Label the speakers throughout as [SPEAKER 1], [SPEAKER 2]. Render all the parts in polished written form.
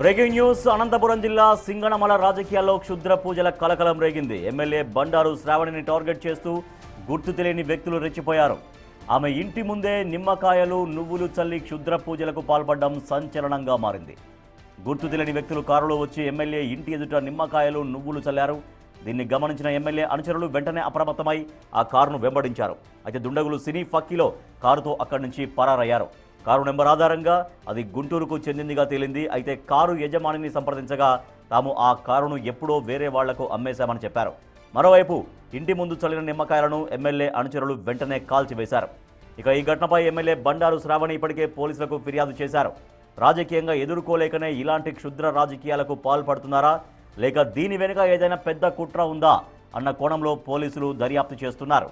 [SPEAKER 1] Breaking news. Anantapuram జిల్లా సింగనమల రాజకీయాల్లో క్షుద్ర పూజల కలకలం రేగింది. ఎమ్మెల్యే బండారు శ్రావణిని టార్గెట్ చేస్తూ గుర్తు తెలియని వ్యక్తులు రెచ్చిపోయారు. ఆమె ఇంటి ముందే నిమ్మకాయలు నువ్వులు చల్లి క్షుద్ర పూజలకు పాల్పడడం సంచలనంగా మారింది. గుర్తు తెలియని వ్యక్తులు కారులో వచ్చి ఎమ్మెల్యే ఇంటి ఎదుట నిమ్మకాయలు నువ్వులు చల్లారు. దీన్ని గమనించిన ఎమ్మెల్యే అనుచరులు వెంటనే అప్రమత్తమై ఆ కారును వెంబడించారు. అయితే దుండగులు సినీ ఫక్కీలో కారుతో అక్కడి నుంచి పరారయ్యారు. కారు నెంబర్ ఆధారంగా అది గుంటూరుకు చెందిందిగా తేలింది. అయితే కారు యజమానిని సంప్రదించగా తాము ఆ కారును ఎప్పుడో వేరే వాళ్లకు అమ్మేశామని చెప్పారు. మరోవైపు ఇంటి ముందు చల్లిన నిమ్మకాయలను ఎమ్మెల్యే అనుచరులు వెంటనే కాల్చివేశారు. ఇక ఈ ఘటనపై ఎమ్మెల్యే బండారు శ్రావణి ఇప్పటికే పోలీసులకు ఫిర్యాదు చేశారు. రాజకీయంగా ఎదుర్కోలేకనే ఇలాంటి క్షుద్ర రాజకీయాలకు పాల్పడుతున్నారా, లేక దీని వెనుక ఏదైనా పెద్ద కుట్ర ఉందా అన్న కోణంలో పోలీసులు దర్యాప్తు చేస్తున్నారు.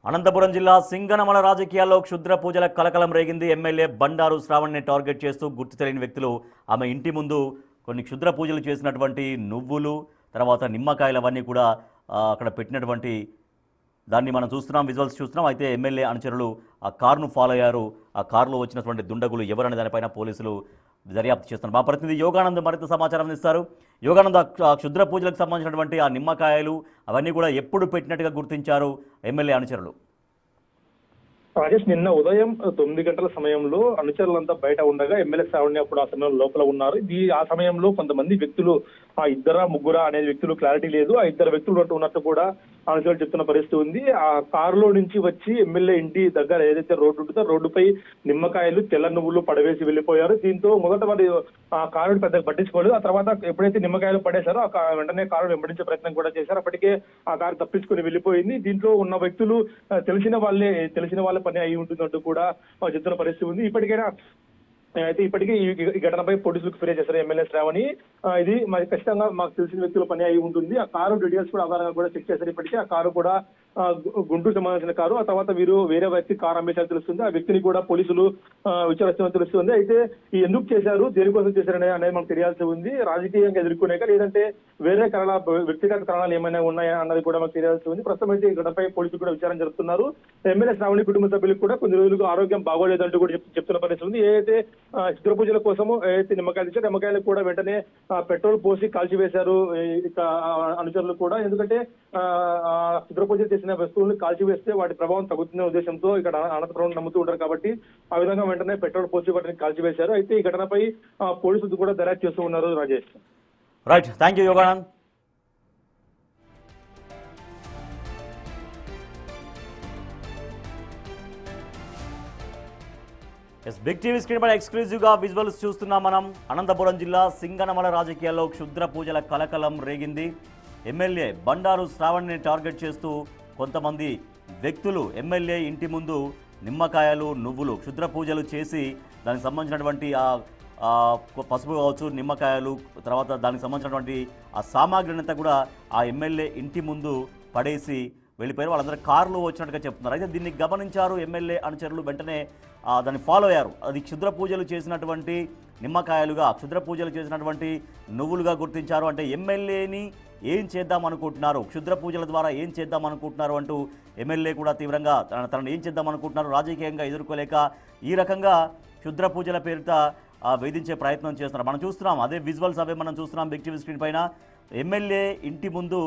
[SPEAKER 1] అనంతపురం జిల్లా సింగనమల రాజకీయాల్లో క్షుద్ర పూజల కలకలం రేగింది. ఎమ్మెల్యే బండారు శ్రావణ్ని టార్గెట్ చేస్తూ గుర్తు తెలియని వ్యక్తులు ఆమె ఇంటి ముందు కొన్ని క్షుద్ర పూజలు చేసినటువంటి నువ్వులు, తర్వాత నిమ్మకాయలు అవన్నీ కూడా అక్కడ పెట్టినటువంటి దాన్ని మనం చూస్తున్నాం, విజువల్స్ చూస్తున్నాం. అయితే ఎమ్మెల్యే అనుచరులు ఆ కారును ఫాలో అయ్యారు. ఆ కారులో వచ్చినటువంటి దుండగులు ఎవరనే దానిపైన పోలీసులు దర్యాప్తు చేస్తున్నారు. మా ప్రతినిధి యోగానంద్ మరింత సమాచారం ఇస్తారు. యోగానంద్, ఆ క్షుద్ర పూజలకు సంబంధించినటువంటి ఆ నిమ్మకాయలు అవన్నీ కూడా ఎప్పుడు పెట్టినట్టుగా గుర్తించారు ఎమ్మెల్యే అనుచరులు?
[SPEAKER 2] రాజేష్, నిన్న ఉదయం 9 గంటల సమయంలో అనుచరులంతా బయట ఉండగా ఎమ్మెల్యే శ్రావణి అప్పుడు ఆ సమయంలో లోపల ఉన్నారు. ఆ సమయంలో కొంతమంది వ్యక్తులు, ఆ ఇద్దరా ముగ్గురా అనేది వ్యక్తులు క్లారిటీ లేదు, ఆ ఇద్దరు వ్యక్తులు ఉన్నట్టు కూడా అనుచరులు చెప్తున్న పరిస్థితి ఉంది. ఆ కారులో నుంచి వచ్చి ఎమ్మెల్యే ఇంటి దగ్గర ఏదైతే రోడ్డు ఉంటుందో రోడ్డుపై నిమ్మకాయలు, తెల్ల నువ్వులు పడవేసి వెళ్లిపోయారు. దీంతో మొదట వారి ఆ కారుని పెద్దగా పట్టించుకోలేదు. ఆ తర్వాత ఎప్పుడైతే నిమ్మకాయలు పడేశారో వెంటనే కారు వెంబడించే ప్రయత్నం కూడా చేశారు. అప్పటికే ఆ కారు తప్పించుకుని వెళ్లిపోయింది. దీంట్లో ఉన్న వ్యక్తులు తెలిసిన వాళ్ళ పని అయి ఉంటుందంటూ కూడా చెప్తున్న పరిస్థితి ఉంది. ఇప్పటికీ ఈ ఘటనపై పోలీసులకు ఫిర్యాదు చేశారు ఎమ్మెల్యే శ్రావణి. ఇది మరి ఖచ్చితంగా మాకు తెలిసిన వ్యక్తుల పని అయి ఉంటుంది. ఆ కారు డీటెయిల్స్ కూడా ఆధారంగా కూడా చెక్ చేశారు. ఇప్పటికీ ఆ కారు కూడా గుంటూరు సంబంధించిన కారు. ఆ తర్వాత వీరు వేరే వ్యక్తి కారు అమ్మేశారు తెలుస్తుంది. ఆ వ్యక్తిని కూడా పోలీసులు విచారిస్తున్నట్టు తెలుస్తుంది. అయితే ఎందుకు చేశారు, దేనికోసం చేశారు అనేది మనకు తెలియాల్సి ఉంది. రాజకీయంగా ఎదుర్కొనేక లేదంటే వేరే వ్యక్తిగత కారణాలు ఏమైనా ఉన్నాయా అన్నది కూడా మనకు తెలియాల్సి ఉంది. ప్రస్తుతం అయితే ఈ ఘటనపై పోలీసులు కూడా విచారణ జరుపుతున్నారు. ఎమ్మెల్యే శ్రావణి కుటుంబ సభ్యులకు కూడా కొన్ని రోజులుగా ఆరోగ్యం బాగోలేదంటూ కూడా చెప్తున్న పరిస్థితి ఉంది. ఏదైతే చిత్ర పూజల కోసము ఏదైతే నిమ్మకాయలు ఇచ్చారు, నిమ్మకాయలకు కూడా వెంటనే పెట్రోల్ పోసి కాల్చివేశారు ఇక అనుచరులు కూడా. ఎందుకంటే చిత్ర పూజలు చేసిన వస్తువులను కాల్చివేస్తే వాటి ప్రభావం తగ్గుతున్న ఉద్దేశంతో ఇక్కడ అనంతపురం నమ్ముతూ ఉంటారు కాబట్టి ఆ విధంగా వెంటనే పెట్రోల్ పోసి వాటిని కాల్చివేశారు. అయితే ఈ ఘటనపై పోలీసులు కూడా దర్యాప్తు చేస్తూ ఉన్నారు. Rajesh,
[SPEAKER 1] right, thank you Yoganand. Big TV screen పైన ఎక్స్క్లూజివ్గా విజువల్స్ చూస్తున్నాం మనం. అనంతపురం జిల్లా సింగనమల రాజకీయాల్లో క్షుద్ర పూజల కలకలం రేగింది. ఎమ్మెల్యే బండారు శ్రావణ్ని టార్గెట్ చేస్తూ కొంతమంది వ్యక్తులు ఎమ్మెల్యే ఇంటి ముందు నిమ్మకాయలు, నువ్వులు క్షుద్ర పూజలు చేసి దానికి సంబంధించినటువంటి పసుపు కావచ్చు, నిమ్మకాయలు, తర్వాత దానికి సంబంధించినటువంటి ఆ సామాగ్రిని అంతా కూడా ఆ ఎమ్మెల్యే ఇంటి ముందు పడేసి వెళ్ళిపోయారు. వాళ్ళందరూ కారులో వచ్చినట్టుగా చెప్తున్నారు. అయితే దీన్ని గమనించారు ఎమ్మెల్యే అనుచరులు, వెంటనే దాన్ని ఫాలో అయ్యారు. అది క్షుద్ర పూజలు చేసినటువంటి నిమ్మకాయలుగా, క్షుద్ర పూజలు చేసినటువంటి నువ్వులుగా గుర్తించారు. అంటే ఎమ్మెల్యేని ఏం చేద్దాం అనుకుంటున్నారు, క్షుద్ర పూజల ద్వారా ఏం చేద్దాం అనుకుంటున్నారు అంటూ ఎమ్మెల్యే కూడా తీవ్రంగా తనను ఏం చేద్దాం అనుకుంటున్నారు, రాజకీయంగా ఎదుర్కోలేక ఈ రకంగా క్షుద్ర పూజల పేరిట వేధించే ప్రయత్నం చేస్తున్నారు. మనం చూస్తున్నాం, అదే విజువల్స్ అవే మనం చూస్తున్నాం బిగ్ టీవీ స్క్రీన్ పైన. ఎమ్మెల్యే ఇంటి ముందు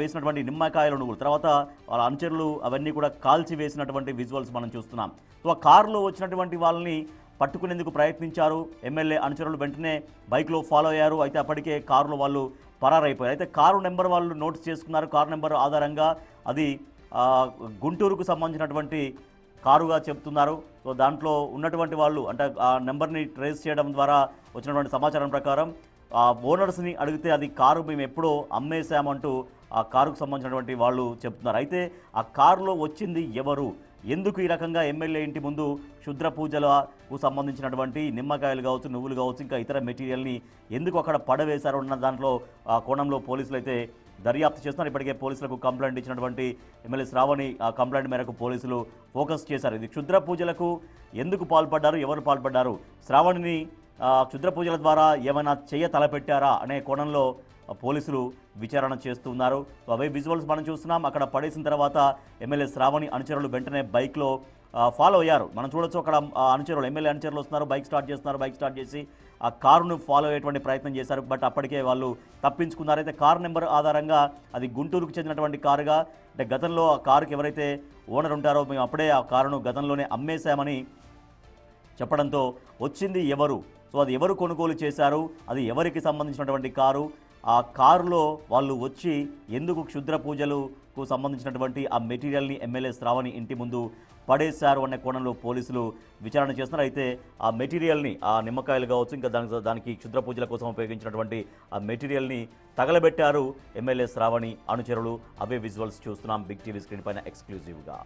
[SPEAKER 1] వేసినటువంటి నిమ్మకాయల నువ్వులు, తర్వాత వాళ్ళ అనుచరులు అవన్నీ కూడా కాల్చి వేసినటువంటి విజువల్స్ మనం చూస్తున్నాం. సో ఆ కారులో వచ్చినటువంటి వాళ్ళని పట్టుకునేందుకు ప్రయత్నించారు ఎమ్మెల్యే అనుచరులు, వెంటనే బైక్లో ఫాలో అయ్యారు. అయితే అప్పటికే కారులో వాళ్ళు పరారైపోయారు. అయితే కారు నెంబర్ వాళ్ళు నోటీస్ చేసుకున్నారు. కారు నెంబర్ ఆధారంగా అది గుంటూరుకు సంబంధించినటువంటి కారుగా చెప్తున్నారు. సో దాంట్లో ఉన్నటువంటి వాళ్ళు అంటే ఆ నెంబర్ని ట్రేస్ చేయడం ద్వారా వచ్చినటువంటి సమాచారం ప్రకారం ఆ ఓనర్స్ని అడిగితే అది కారు మేము ఎప్పుడో అమ్మేశామంటూ ఆ కారుకు సంబంధించినటువంటి వాళ్ళు చెప్తున్నారు. అయితే ఆ కారులో వచ్చింది ఎవరు, ఎందుకు ఈ రకంగా ఎమ్మెల్యే ఇంటి ముందు క్షుద్ర పూజలకు సంబంధించినటువంటి నిమ్మకాయలు కావచ్చు, నువ్వులు కావచ్చు, ఇంకా ఇతర మెటీరియల్ని ఎందుకు అక్కడ పడవేశారు అన్న దాంట్లో ఆ కోణంలో పోలీసులు అయితే దర్యాప్తు చేస్తున్నారు. ఇప్పటికే పోలీసులకు కంప్లైంట్ ఇచ్చినటువంటి ఎమ్మెల్యే శ్రావణి ఆ కంప్లైంట్ మేరకు పోలీసులు ఫోకస్ చేశారు. ఇది క్షుద్ర పూజలకు ఎందుకు పాల్పడ్డారు, ఎవరు పాల్పడ్డారు, శ్రావణిని క్షుద్ర పూజల ద్వారా ఏమైనా తలపెట్టారా అనే కోణంలో పోలీసులు విచారణ చేస్తున్నారు. సో అవే విజువల్స్ మనం చూస్తున్నాం. అక్కడ పడేసిన తర్వాత ఎమ్మెల్యే శ్రావణి అనుచరులు వెంటనే బైక్లో ఫాలో అయ్యారు. మనం చూడొచ్చు అక్కడ అనుచరులు, ఎమ్మెల్యే అనుచరులు వస్తున్నారు, బైక్ స్టార్ట్ చేస్తున్నారు. బైక్ స్టార్ట్ చేసి ఆ కారును ఫాలో అయ్యేటువంటి ప్రయత్నం చేశారు. బట్ అప్పటికే వాళ్ళు తప్పించుకున్నారు. అయితే కారు నెంబర్ ఆధారంగా అది గుంటూరుకు చెందినటువంటి కారుగా, అంటే గతంలో ఆ కారుకి ఎవరైతే ఓనర్ ఉంటారో మేము అప్పుడే ఆ కారును గతంలోనే అమ్మేశామని చెప్పడంతో వచ్చింది ఎవరు, సో అది ఎవరు కొనుగోలు చేశారు, అది ఎవరికి సంబంధించినటువంటి కారు, ఆ కారులో వాళ్ళు వచ్చి ఎందుకు క్షుద్ర పూజలకు సంబంధించినటువంటి ఆ మెటీరియల్ని ఎమ్మెల్యే శ్రావణి ఇంటి ముందు పడేశారు అనే కోణంలో పోలీసులు విచారణ చేస్తున్నారు. అయితే ఆ మెటీరియల్ని, ఆ నిమ్మకాయలు కావచ్చు, ఇంకా దానికి క్షుద్ర పూజల కోసం ఉపయోగించినటువంటి ఆ మెటీరియల్ని తగలబెట్టారు ఎమ్మెల్యే శ్రావణి అనుచరులు. అవే విజువల్స్ చూస్తున్నాం బిగ్ టీవీ స్క్రీన్ పైన ఎక్స్క్లూజివ్గా.